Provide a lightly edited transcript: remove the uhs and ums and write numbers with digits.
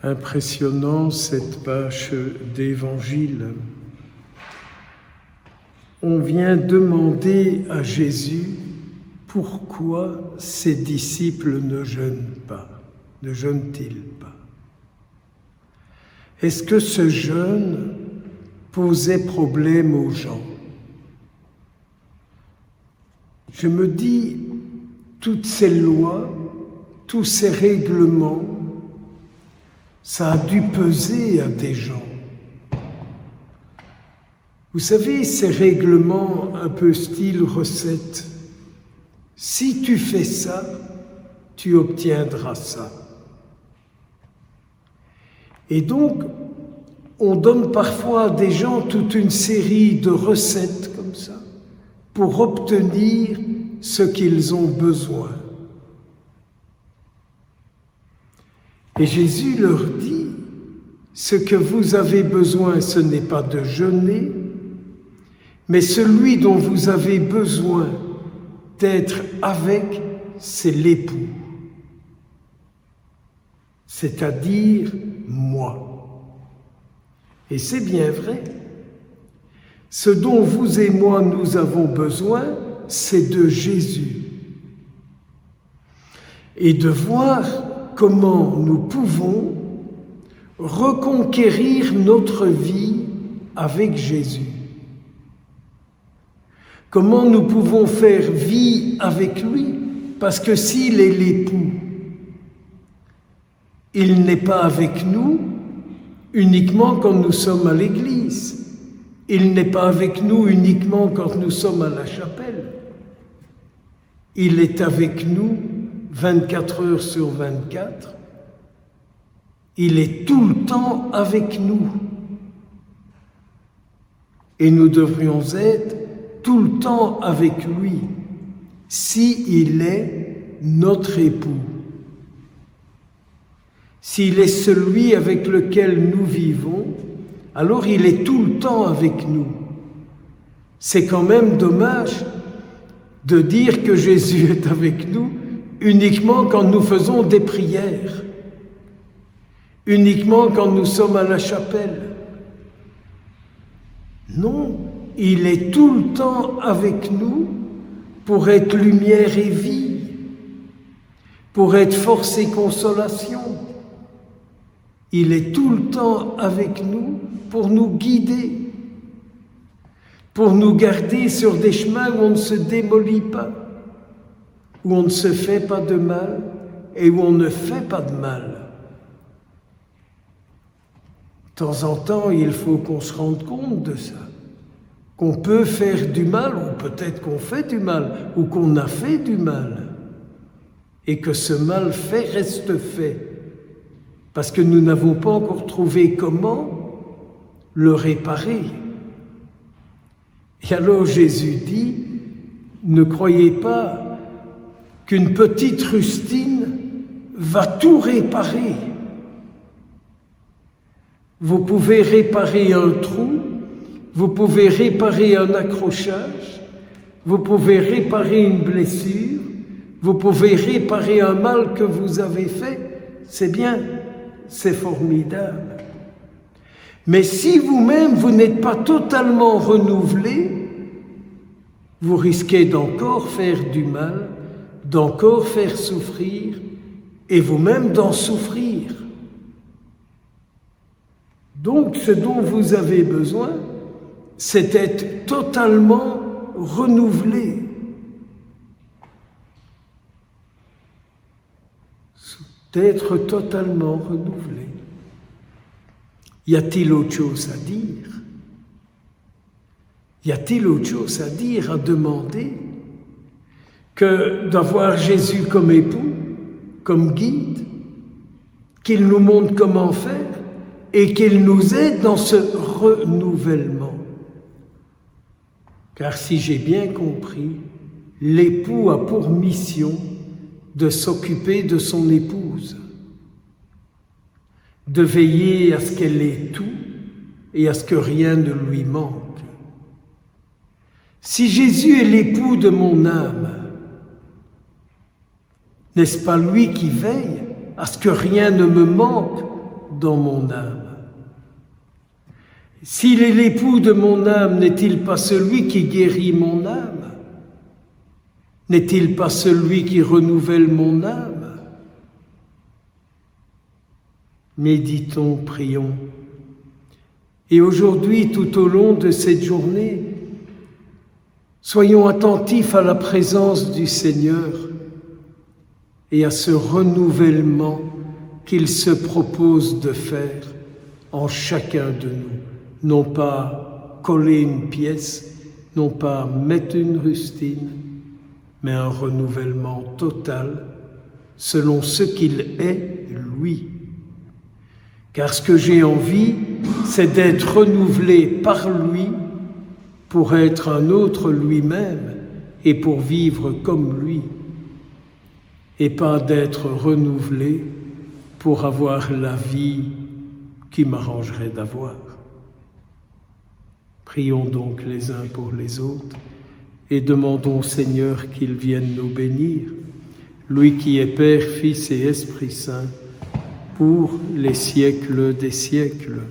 Impressionnant cette page d'évangile. On vient demander à Jésus pourquoi ses disciples ne jeûnent pas, ne jeûnent-ils pas? Est-ce que ce jeûne posait problème aux gens? Je me dis, toutes ces lois, tous ces règlements, ça a dû peser à des gens. Vous savez, ces règlements un peu style recette, si tu fais ça, tu obtiendras ça. Et donc, on donne parfois à des gens toute une série de recettes comme ça pour obtenir ce qu'ils ont besoin. Et Jésus leur dit, ce que vous avez besoin, ce n'est pas de jeûner, mais celui dont vous avez besoin d'être avec, c'est l'époux, c'est-à-dire moi. Et c'est bien vrai. Ce dont vous et moi nous avons besoin, c'est de Jésus. Et de voir comment nous pouvons reconquérir notre vie avec Jésus. Comment nous pouvons faire vie avec lui, parce que s'il est l'époux, il n'est pas avec nous uniquement quand nous sommes à l'église. Il n'est pas avec nous uniquement quand nous sommes à la chapelle. Il est avec nous 24 heures sur 24. Il est tout le temps avec nous. Et nous devrions être tout le temps avec lui, s'il est notre époux. S'il est celui avec lequel nous vivons, alors il est tout le temps avec nous. C'est quand même dommage de dire que Jésus est avec nous uniquement quand nous faisons des prières, uniquement quand nous sommes à la chapelle. Non, il est tout le temps avec nous pour être lumière et vie, pour être force et consolation. Il est tout le temps avec nous pour nous guider, pour nous garder sur des chemins où on ne se démolit pas, où on ne se fait pas de mal et où on ne fait pas de mal. De temps en temps, il faut qu'on se rende compte de ça, qu'on peut faire du mal, ou peut-être qu'on fait du mal, ou qu'on a fait du mal, et que ce mal fait reste fait, parce que nous n'avons pas encore trouvé comment le réparer. Et alors Jésus dit, ne croyez pas qu'une petite rustine va tout réparer. Vous pouvez réparer un trou, vous pouvez réparer un accrochage, vous pouvez réparer une blessure, vous pouvez réparer un mal que vous avez fait, c'est bien, c'est formidable. Mais si vous-même, vous n'êtes pas totalement renouvelé, vous risquez d'encore faire du mal, d'encore faire souffrir, et vous-même d'en souffrir. Donc, ce dont vous avez besoin, c'est d'être totalement renouvelé. D'être totalement renouvelé. Y a-t-il autre chose à dire? Y a-t-il autre chose à dire, à demander, que d'avoir Jésus comme époux, comme guide, qu'il nous montre comment faire et qu'il nous aide dans ce renouvellement? Car si j'ai bien compris, l'époux a pour mission de s'occuper de son épouse, de veiller à ce qu'elle ait tout et à ce que rien ne lui manque. Si Jésus est l'époux de mon âme, n'est-ce pas lui qui veille à ce que rien ne me manque dans mon âme. S'il est l'époux de mon âme, n'est-il pas celui qui guérit mon âme? N'est-il pas celui qui renouvelle mon âme? Méditons, prions. Et aujourd'hui, tout au long de cette journée, soyons attentifs à la présence du Seigneur et à ce renouvellement qu'il se propose de faire en chacun de nous. Non pas coller une pièce, non pas mettre une rustine, mais un renouvellement total selon ce qu'il est, lui. Car ce que j'ai envie, c'est d'être renouvelé par lui pour être un autre lui-même et pour vivre comme lui, et pas d'être renouvelé pour avoir la vie qui m'arrangerait d'avoir. Prions donc les uns pour les autres et demandons au Seigneur qu'il vienne nous bénir, lui qui est Père, Fils et Esprit Saint, pour les siècles des siècles.